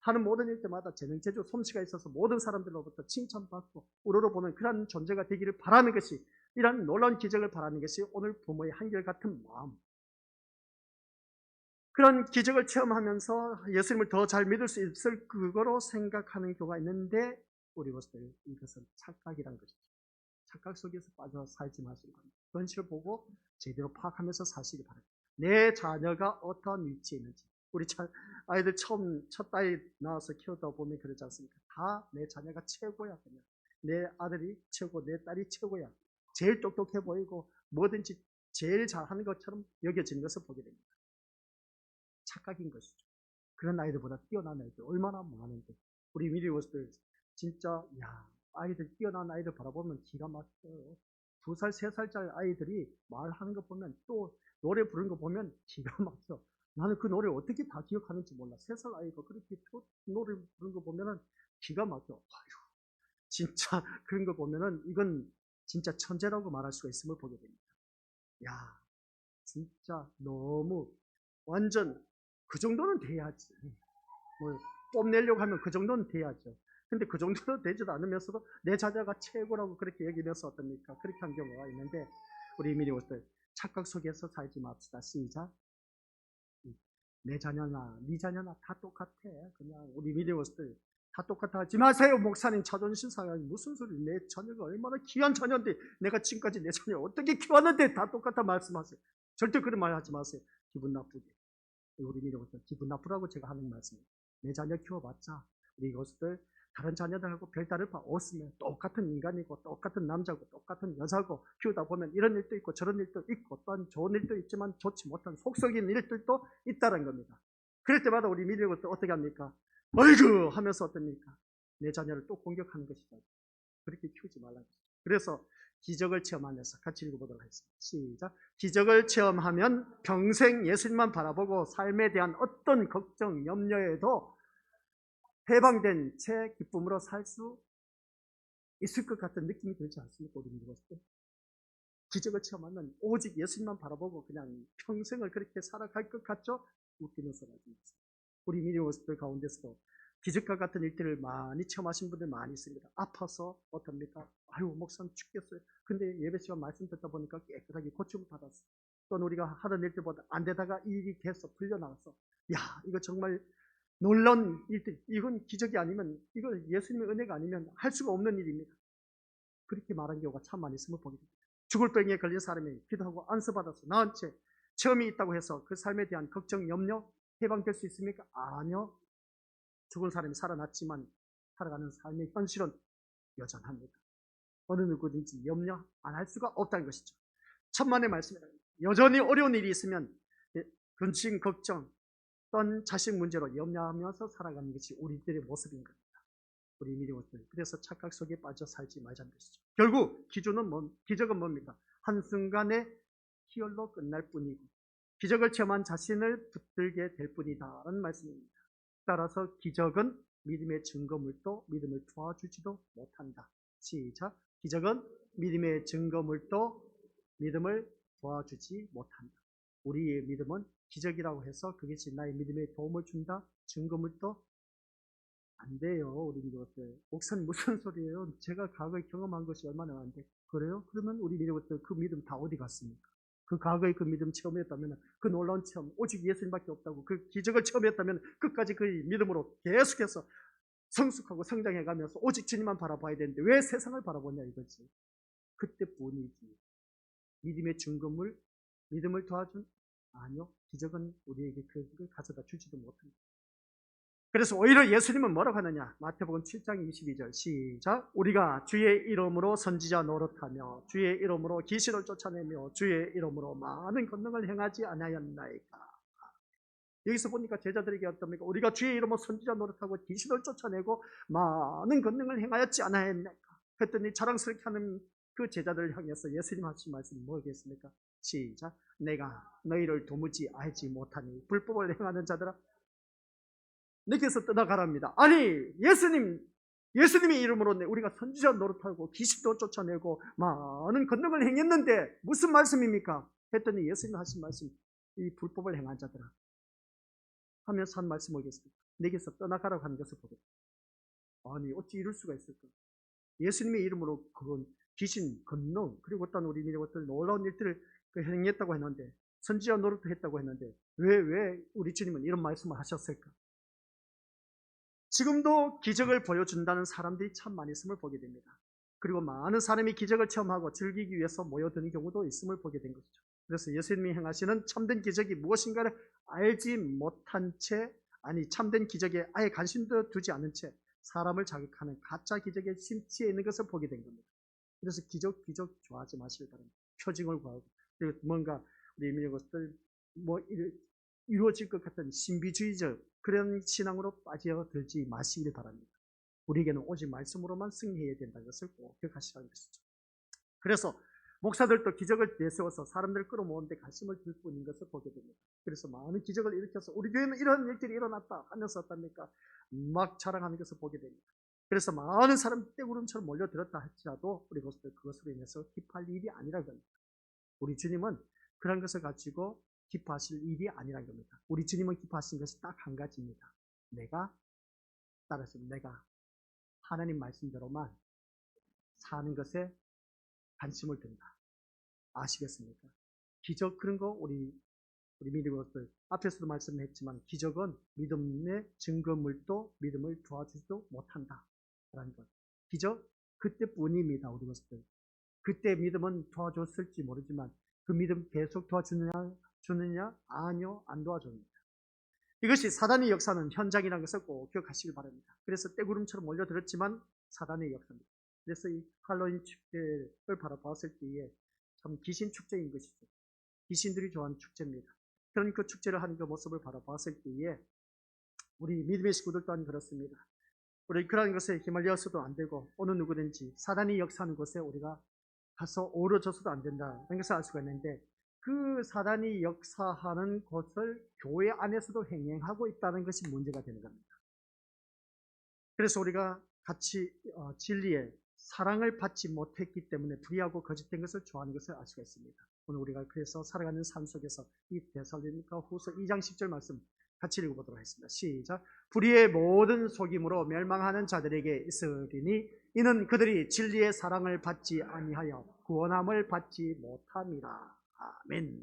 하는 모든 일 때마다 재능, 재주, 솜씨가 있어서 모든 사람들로부터 칭찬받고 우러러보는 그런 존재가 되기를 바라는 것이, 이런 놀라운 기적을 바라는 것이 오늘 부모의 한결같은 마음, 그런 기적을 체험하면서 예수님을 더 잘 믿을 수 있을 그거로 생각하는 경우가 있는데 우리 것들 이것은 착각이란 것이죠. 착각 속에서 빠져 살지 마시기 바랍니다. 현실을 보고 제대로 파악하면서 사시기 바랍니다. 내 자녀가 어떠한 위치에 있는지, 우리 아이들 첫 아이 낳아서 키우다 보면 그러지 않습니까? 다 내 자녀가 최고야. 그냥 내 아들이 최고, 내 딸이 최고야. 제일 똑똑해 보이고 뭐든지 제일 잘하는 것처럼 여겨지는 것을 보게 됩니다. 착각인 것이죠. 그런 아이들보다 뛰어난 아이들 얼마나 많은데, 우리 미디어들 진짜 아이들 뛰어난 아이들 바라보면 기가 막혀요. 2살, 3살짜리 아이들이 말하는 거 보면, 또 노래 부르는 거 보면 기가 막혀. 나는 그 노래를 어떻게 다 기억하는지 몰라. 3살 아이가 그렇게 노래 부르는 거 보면은 기가 막혀. 아휴, 진짜 그런 거 보면은 이건 진짜 천재라고 말할 수가 있음을 보게 됩니다. 야, 진짜 너무 완전 그 정도는 돼야지. 뭐 뽐내려고 하면 그 정도는 돼야죠. 근데 그 정도는 되지도 않으면서도 내 자녀가 최고라고 그렇게 얘기해서 어떻습니까? 그렇게 한 경우가 있는데, 우리 미리오스들 착각 속에서 살지 맙시다. 시작. 내 자녀나 네 자녀나 다 똑같아. 그냥 우리 미리오스들 다 똑같아 하지 마세요. 목사님 자존심 상해. 무슨 소리. 내 자녀가 얼마나 귀한 자녀인데 내가 지금까지 내 자녀 어떻게 키웠는데 다 똑같아 말씀하세요. 절대 그런 말 하지 마세요. 기분 나쁘게. 우리 미리부터 기분 나쁘라고 제가 하는 말씀입니다. 내 자녀 키워봤자 우리 이것들 다른 자녀들하고 별다를 바 없으면 똑같은 인간이고 똑같은 남자고 똑같은 여자고, 키우다 보면 이런 일도 있고 저런 일도 있고 또한 좋은 일도 있지만 좋지 못한 속썩인 일들도 있다는 겁니다. 그럴 때마다 우리 미리부터 어떻게 합니까? 어이구 하면서 어떻습니까? 내 자녀를 또 공격하는 것이죠. 그렇게 키우지 말라는 것이죠. 그래서 기적을 체험하면서 같이 읽어보도록 하겠습니다. 시작. 기적을 체험하면 평생 예수님만 바라보고 삶에 대한 어떤 걱정, 염려에도 해방된 채 기쁨으로 살 수 있을 것 같은 느낌이 들지 않습니까? 우리 믿었을 때 기적을 체험하면 오직 예수님만 바라보고 그냥 평생을 그렇게 살아갈 것 같죠? 웃기는 소리입니다. 우리 미디어들 가운데서도 기적과 같은 일들을 많이 체험하신 분들 많이 있습니다. 아파서 어떻습니까? 아유, 목사님 죽겠어요. 근데 예배 시간 말씀 듣다 보니까 깨끗하게 고침을 받았어. 또는 우리가 하던 일들보다 안 되다가 일이 계속 풀려나갔어. 야, 이거 정말 놀라운 일들. 이건 기적이 아니면, 이거 예수님의 은혜가 아니면 할 수가 없는 일입니다. 그렇게 말한 경우가 참 많이 있음을 보게 됩니다. 죽을 병에 걸린 사람이 기도하고 안수받아서 나은 채 체험이 있다고 해서 그 삶에 대한 걱정, 염려 해방될 수 있습니까? 아니요. 죽은 사람이 살아났지만 살아가는 삶의 현실은 여전합니다. 어느 누구든지 염려 안 할 수가 없다는 것이죠. 천만의 말씀이다. 여전히 어려운 일이 있으면 근심, 걱정, 또한 자식 문제로 염려하면서 살아가는 것이 우리들의 모습인 겁니다. 우리 미리모들. 그래서 착각 속에 빠져 살지 말자는 것이죠. 결국 기적은 뭡니까? 한순간에 희열로 끝날 뿐이고 기적을 체험한 자신을 붙들게 될 뿐이다라는 말씀입니다. 따라서 기적은 믿음의 증거물도 믿음을 도와주지도 못한다. 시작. 기적은 믿음의 증거물도 믿음을 도와주지 못한다. 우리의 믿음은 기적이라고 해서 그것이 나의 믿음에 도움을 준다? 증거물도 안 돼요. 우리 믿음들. 목사님 무슨 소리예요? 제가 과거에 경험한 것이 얼마나 많은데. 그래요? 그러면 우리 믿음들 그 믿음 다 어디 갔습니까? 그 과거의 그 믿음 체험이었다면, 그 놀라운 체험, 오직 예수님밖에 없다고 그 기적을 체험했다면 끝까지 그 믿음으로 계속해서 성숙하고 성장해가면서 오직 주님만 바라봐야 되는데 왜 세상을 바라보냐 이거지. 그때뿐이지. 믿음의 증거물, 믿음을 도와준? 아니요. 기적은 우리에게 그걸 가져다 주지도 못합니다. 그래서 오히려 예수님은 뭐라고 하느냐. 마태복음 7장 22절 시작. 우리가 주의 이름으로 선지자 노릇하며 주의 이름으로 귀신을 쫓아내며 주의 이름으로 많은 권능을 행하지 아니하였나이까. 여기서 보니까 제자들에게 어떻습니까? 우리가 주의 이름으로 선지자 노릇하고 귀신을 쫓아내고 많은 권능을 행하였지 않았나이까. 그랬더니 자랑스럽게 하는 그 제자들을 향해서 예수님 하신 말씀이 뭐겠습니까? 시작. 내가 너희를 도무지 알지 못하니 불법을 행하는 자들아 내게서 떠나가랍니다. 아니 예수님의 이름으로 우리가 선지자 노릇하고 귀신도 쫓아내고 많은 권능을 행했는데 무슨 말씀입니까? 했더니 예수님 하신 말씀, 이 불법을 행한 자들아 하면서 한 말씀 뭐겠습니까? 내게서 떠나가라고 하는 것을 보게. 아니 어찌 이럴 수가 있을까? 예수님의 이름으로 그건 귀신, 권능, 그리고 어떤 우리 민의 어떤 놀라운 일들을 행했다고 했는데, 선지자 노릇도 했다고 했는데 왜 우리 주님은 이런 말씀을 하셨을까? 지금도 기적을 보여준다는 사람들이 참 많이 있음을 보게 됩니다. 그리고 많은 사람이 기적을 체험하고 즐기기 위해서 모여드는 경우도 있음을 보게 된 것이죠. 그래서 예수님이 행하시는 참된 기적이 무엇인가를 알지 못한 채, 아니 참된 기적에 아예 관심도 두지 않은 채 사람을 자극하는 가짜 기적에 심취해 있는 것을 보게 된 겁니다. 그래서 기적 좋아하지 마시길 바랍니다. 표징을 구하고 그리고 뭔가 우리 의미의 것들 이루어질 것 같은 신비주의적 그런 신앙으로 빠져들지 마시길 바랍니다. 우리에게는 오직 말씀으로만 승리해야 된다는 것을 꼭 기억하시라는 것이죠. 그래서 목사들도 기적을 내세워서 사람들을 끌어모으는데 관심을 둘 뿐인 것을 보게 됩니다. 그래서 많은 기적을 일으켜서 우리 교회는 이런 일들이 일어났다 하면서 어떻습니까? 막 자랑하는 것을 보게 됩니다. 그래서 많은 사람이 떼구름처럼 몰려들었다 할지라도 우리 그것으로 인해서 기뻐할 일이 아니라는 겁니다. 우리 주님은 그런 것을 가지고 기뻐하실 일이 아니라는 겁니다. 우리 주님은 기뻐하신 것이 딱 한 가지입니다. 내가 하나님 말씀대로만 사는 것에 관심을 든다. 아시겠습니까? 기적 그런 거 우리 믿음으로서 앞에서도 말씀했지만 기적은 믿음의 증거물도 믿음을 도와주지도 못한다. 라는 것. 기적 그때뿐입니다. 우리 것들. 그때 믿음은 도와줬을지 모르지만 그 믿음 계속 도와주느냐? 아니요, 안 도와줍니다. 이것이 사단의 역사는 현장이라는 것을 꼭 기억하시길 바랍니다. 그래서 떼구름처럼 몰려들었지만 사단의 역사입니다. 그래서 이 할로윈 축제를 바라봤을 때에 참 귀신 축제인 것이죠. 귀신들이 좋아하는 축제입니다. 그런 그 축제를 하는 그 모습을 바라봤을 때에 우리 믿음의 식구들 또한 그렇습니다. 우리 그런 것에 휘말려서도 안 되고 어느 누구든지 사단이 역사하는 곳에 우리가 가서 오르져서도 안 된다는 것을 알 수가 있는데 그 사단이 역사하는 것을 교회 안에서도 행행하고 있다는 것이 문제가 되는 겁니다. 그래서 우리가 같이 진리의 사랑을 받지 못했기 때문에 불의하고 거짓된 것을 좋아하는 것을 알 수가 있습니다. 오늘 우리가 그래서 살아가는 삶 속에서 이 데살로니가 후서 2장 10절 말씀 같이 읽어보도록 하겠습니다. 시작. 불의의 모든 속임으로 멸망하는 자들에게 있으리니 이는 그들이 진리의 사랑을 받지 아니하여 구원함을 받지 못함이라. 아멘.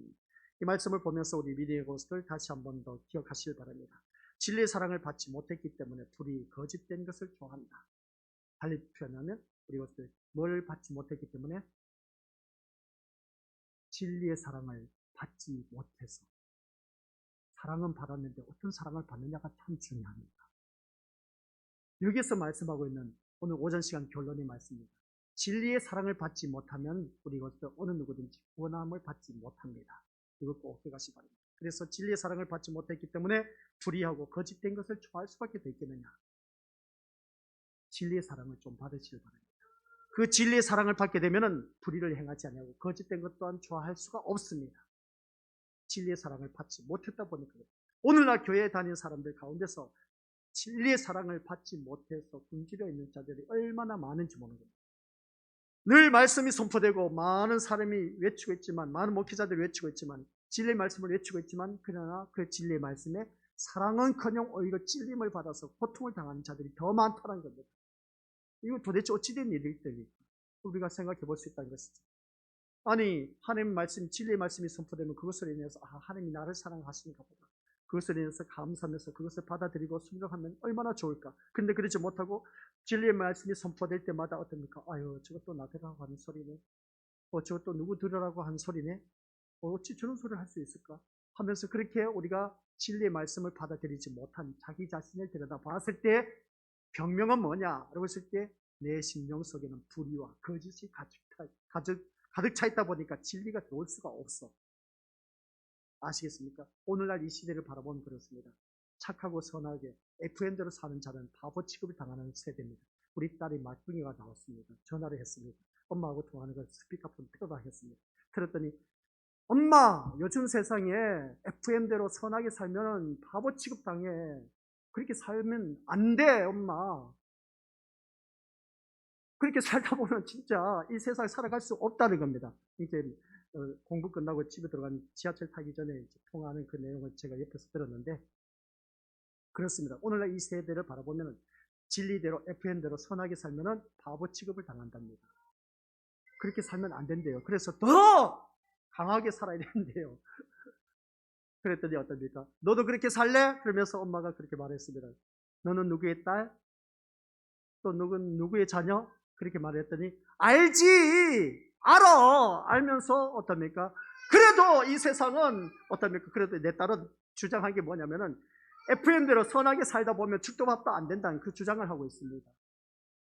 이 말씀을 보면서 우리 미래의 것을 다시 한 번 더 기억하시길 바랍니다. 진리의 사랑을 받지 못했기 때문에 불의 거짓된 것을 좋아한다. 달리 표현하면 우리 것을 뭘 받지 못했기 때문에 진리의 사랑을 받지 못해서 사랑은 받았는데 어떤 사랑을 받느냐가 참 중요합니다. 여기서 말씀하고 있는 오늘 오전 시간 결론의 말씀입니다. 진리의 사랑을 받지 못하면 우리 것을 어느 누구든지 구원함을 받지 못합니다. 이걸 꼭 기억하시기 바랍니다. 그래서 진리의 사랑을 받지 못했기 때문에 불의하고 거짓된 것을 좋아할 수밖에 더 있겠느냐. 진리의 사랑을 좀 받으시길 바랍니다. 그 진리의 사랑을 받게 되면 불의를 행하지 않고 거짓된 것 또한 좋아할 수가 없습니다. 진리의 사랑을 받지 못했다 보니까 오늘날 교회에 다니는 사람들 가운데서 진리의 사랑을 받지 못해서 굶주려 있는 자들이 얼마나 많은지 모르는 겁니다. 늘 말씀이 선포되고 많은 사람이 외치고 있지만 많은 목회자들이 외치고 있지만 진리의 말씀을 외치고 있지만 그러나 그 진리의 말씀에 사랑은커녕 오히려 찔림을 받아서 고통을 당하는 자들이 더 많다는 겁니다. 이거 도대체 어찌된 일일까? 우리가 생각해 볼 수 있다는 것이죠. 아니, 하나님 말씀, 진리의 말씀이 선포되면 그것을 인해서 하나님이 나를 사랑하시는가 보다. 그것을 인해서 감사하면서 그것을 받아들이고 순종하면 얼마나 좋을까. 근데 그러지 못하고 진리의 말씀이 선포될 때마다 어떻습니까? 아유, 저것도 나대라고 하는 소리네. 저것도 누구 들으라고 하는 소리네. 어찌 저런 소리를 할 수 있을까? 하면서 그렇게 우리가 진리의 말씀을 받아들이지 못한 자기 자신을 들여다봤을 때 병명은 뭐냐? 라고 했을 때 내 심령 속에는 불의와 거짓이 가득 차 있다 보니까 진리가 들어올 수가 없어. 아시겠습니까? 오늘날 이 시대를 바라보면 그렇습니다. 착하고 선하게 FM대로 사는 자는 바보 취급을 당하는 세대입니다. 우리 딸이 말둥이가 나왔습니다. 전화를 했습니다. 엄마하고 통화하는 걸 스피커폰 틀어다 했습니다. 들었더니 엄마, 요즘 세상에 FM대로 선하게 살면 바보 취급 당해. 그렇게 살면 안 돼, 엄마. 그렇게 살다 보면 진짜 이 세상에 살아갈 수 없다는 겁니다. 이제 공부 끝나고 집에 들어간 지하철 타기 전에 통화하는 그 내용을 제가 옆에서 들었는데 그렇습니다. 오늘날 이 세대를 바라보면 진리대로 FM대로 선하게 살면 바보 취급을 당한답니다. 그렇게 살면 안 된대요. 그래서 더 강하게 살아야 되는데요. 그랬더니 어떻습니까? 너도 그렇게 살래? 그러면서 엄마가 그렇게 말했습니다. 너는 누구의 딸? 또 누구의 자녀? 그렇게 말했더니 알지! 알아! 알면서 어떻습니까? 그래도 이 세상은 어떻습니까? 그래도 내 딸은 주장한 게 뭐냐면은 FM대로 선하게 살다 보면 축도밥도 안 된다는 그 주장을 하고 있습니다.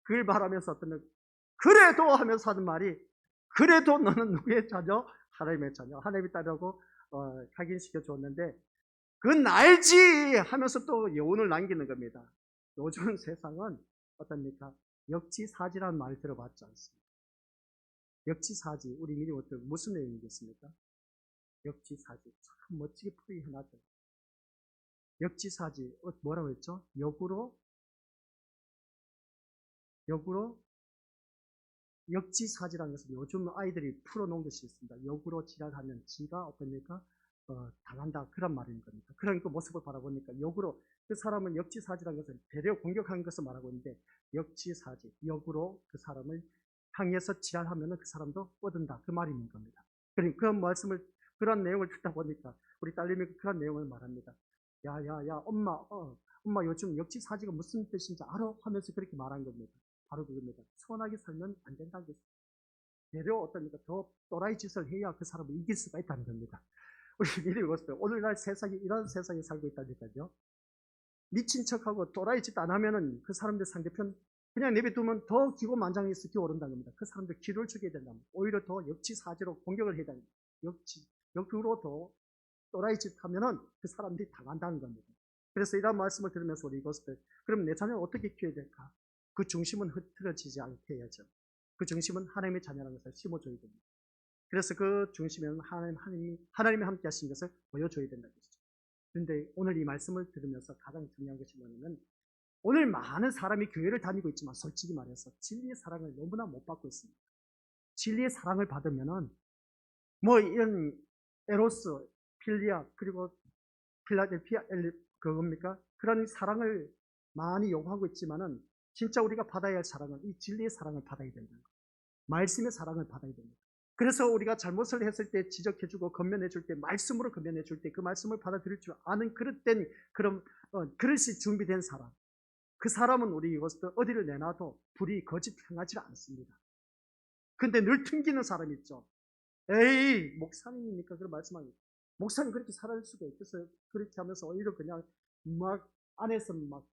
그걸 말하면서 어떤 그래도 하면서 하는 말이 그래도 너는 누구의 자녀? 하나님의 자녀, 하나님의 딸이라고 각인시켜 줬는데 그건 알지 하면서 또 여운을 남기는 겁니다. 요즘 세상은 어떻습니까? 역지사지라는 말 들어봤지 않습니까? 역지사지, 우리 미리 무슨 내용이겠습니까? 역지사지, 참 멋지게 풀이해놨죠. 역지사지, 뭐라고 했죠? 역으로 역지사지라는 것은 요즘 아이들이 풀어놓은 것이 있습니다. 역으로 지랄하면 지가 어떻습니까? 당한다. 그런 말인 겁니다. 그런 그 모습을 바라보니까 역으로 그 사람은 역지사지라는 것은 배려 공격하는 것을 말하고 있는데 역지사지, 역으로 그 사람을 향해서 지랄하면 그 사람도 얻은다. 그 말이 있는 겁니다. 그런 말씀을, 그런 내용을 듣다 보니까 우리 딸님이 그런 내용을 말합니다. 야, 엄마 요즘 역지사지가 무슨 뜻인지 알아? 하면서 그렇게 말한 겁니다. 바로 그겁니다. 선하게 살면 안 된다는 것입니다. 배려 어떻습니까? 더 또라이 짓을 해야 그 사람을 이길 수가 있다는 겁니다. 우리 미리 보세요. 오늘날 세상이 이런 세상에 살고 있다니까요. 미친 척하고 또라이 짓 안 하면은 그 사람들 상대편 그냥 내비두면 더 기고만장해서 기어오른다는 겁니다. 그 사람들 기를 죽여야 된답니다. 오히려 더 역지사지로 공격을 해야 됩니다. 역으로 더 또라이 짓 하면은 그 사람들이 당한다는 겁니다. 그래서 이런 말씀을 들으면서 우리 이것을 그럼 내 자녀를 어떻게 키워야 될까? 그 중심은 흐트러지지 않게 해야죠. 그 중심은 하나님의 자녀라는 것을 심어줘야 됩니다. 그래서 그 중심에는 하나님이 함께 하신 것을 보여줘야 된다는 것이죠. 그런데 오늘 이 말씀을 들으면서 가장 중요한 것이 뭐냐면 오늘 많은 사람이 교회를 다니고 있지만 솔직히 말해서 진리의 사랑을 너무나 못 받고 있습니다. 진리의 사랑을 받으면은 뭐 이런 에로스, 필리아 그리고 필라델피아 그겁니까? 그런 사랑을 많이 요구하고 있지만은 진짜 우리가 받아야 할 사랑은 이 진리의 사랑을 받아야 된다는 거예요. 말씀의 사랑을 받아야 됩니다. 그래서 우리가 잘못을 했을 때 지적해주고 건면해줄 때 말씀으로 건면해줄 때 그 말씀을 받아들일 줄 아는 그릇된 그런 그릇이 준비된 사람, 그 사람은 우리 이것도 어디를 내놔도 불이 거짓 행하지 않습니다. 근데 늘 튕기는 사람 있죠. 에이 목사님이니까 그런 말씀하는 목사님 그렇게 살아갈 수가 있겠어요? 그렇게 하면서 오히려 그냥 막 안에서 막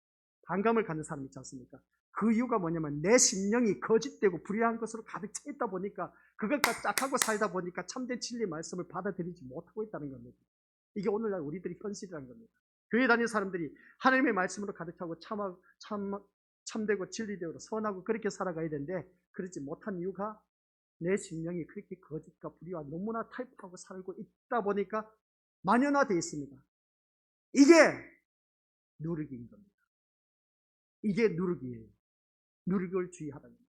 반감을 갖는 사람 있지 않습니까? 그 이유가 뭐냐면 내 심령이 거짓되고 불의한 것으로 가득 차 있다 보니까 그것과 짝하고 살다 보니까 참된 진리 말씀을 받아들이지 못하고 있다는 겁니다. 이게 오늘날 우리들이 현실이라는 겁니다. 교회 다니는 사람들이 하나님의 말씀으로 가득 차고 참되고 진리되고 선하고 그렇게 살아가야 되는데 그렇지 못한 이유가 내 심령이 그렇게 거짓과 불의와 너무나 타협하고 살고 있다 보니까 만연화되어 있습니다. 이게 누르기인 겁니다. 이게 누르기예요. 누룩을 주의하라는 겁니다.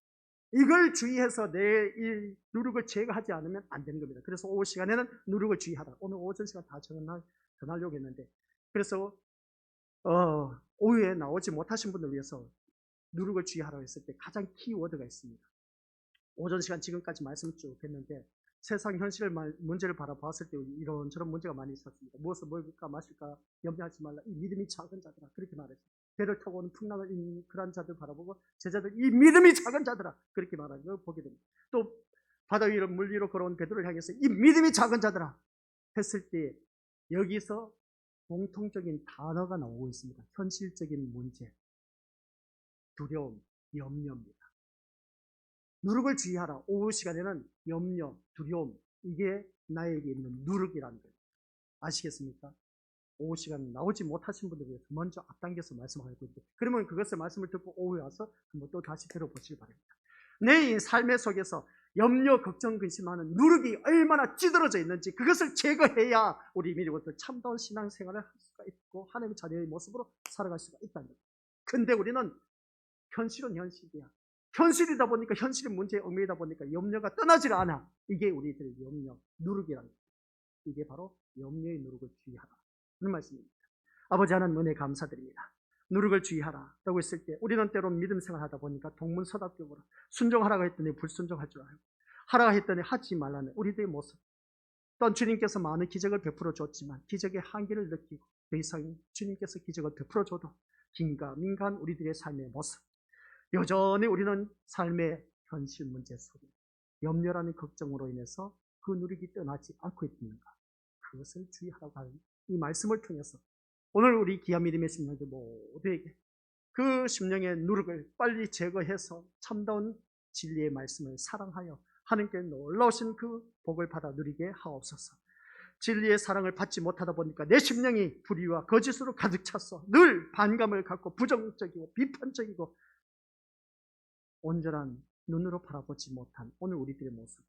이걸 주의해서 내 이 누룩을 제거하지 않으면 안 되는 겁니다. 그래서 오후 시간에는 누룩을 주의하라. 오늘 오전 시간 다 전하려고 했는데 그래서 오후에 나오지 못하신 분들 위해서 누룩을 주의하라고 했을 때 가장 키워드가 있습니다. 오전 시간 지금까지 말씀을 쭉 했는데 세상 현실 문제를 바라봤을 때 이런저런 문제가 많이 있었습니다. 무엇을 먹을까 마실까 염려하지 말라. 이 믿음이 작은 자들아. 그렇게 말했어요. 배를 타고 오는 풍랑을 그런 자들 바라보고 제자들 이 믿음이 작은 자들아. 그렇게 말하는 걸 보게 됩니다. 또 바다 위로 물 위로 걸어온 베드로를 향해서 이 믿음이 작은 자들아 했을 때 여기서 공통적인 단어가 나오고 있습니다. 현실적인 문제, 두려움, 염려입니다. 누룩을 주의하라. 오후 시간에는 염려, 두려움, 이게 나에게 있는 누룩이라는 거예요. 아시겠습니까? 오후 시간 나오지 못하신 분들을 위해서 먼저 앞당겨서 말씀하고 있는데, 그러면 그것을 말씀을 듣고 오후에 와서 한번 또 다시 들어보시기 바랍니다. 내 삶의 속에서 염려, 걱정, 근심하는 누룩이 얼마나 찌들어져 있는지 그것을 제거해야 우리 믿음으로부터 참다운 신앙생활을 할 수가 있고 하나님의 자녀의 모습으로 살아갈 수가 있다는 거예요. 근데 우리는 현실은 현실이야. 현실이다 보니까 현실의 문제에 얽매이다 보니까 염려가 떠나질 않아. 이게 우리들의 염려, 누룩이라는 거예요. 이게 바로 염려의 누룩을 주의하라. 그런 말씀입니다. 아버지 하나님 은혜 감사드립니다. 누룩을 주의하라 라고 했을 때 우리는 때로는 믿음 생활하다 보니까 동문서답격으로 순종하라고 했더니 불순종할 줄 알고 하라고 했더니 하지 말라는 우리들의 모습. 또한 주님께서 많은 기적을 베풀어 줬지만 기적의 한계를 느끼고 더 이상 주님께서 기적을 베풀어 줘도 긴가민가한 우리들의 삶의 모습. 여전히 우리는 삶의 현실 문제 속에 염려라는 걱정으로 인해서 그 누룩이 떠나지 않고 있는가. 그것을 주의하라고 하는 이 말씀을 통해서 오늘 우리 귀한 믿음의 심령들 모두에게 그 심령의 누룩을 빨리 제거해서 참다운 진리의 말씀을 사랑하여 하나님께 놀라우신 그 복을 받아 누리게 하옵소서. 진리의 사랑을 받지 못하다 보니까 내 심령이 불의와 거짓으로 가득 찼어 늘 반감을 갖고 부정적이고 비판적이고 온전한 눈으로 바라보지 못한 오늘 우리들의 모습,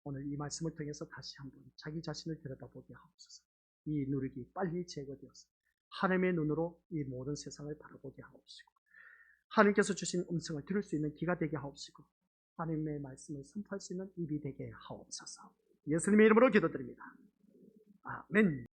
오늘 이 말씀을 통해서 다시 한번 자기 자신을 들여다보게 하옵소서. 이 누룩이 빨리 제거되어서 하나님의 눈으로 이 모든 세상을 바라보게 하옵시고 하나님께서 주신 음성을 들을 수 있는 귀가 되게 하옵시고 하나님의 말씀을 선포할 수 있는 입이 되게 하옵소서. 예수님의 이름으로 기도드립니다. 아멘.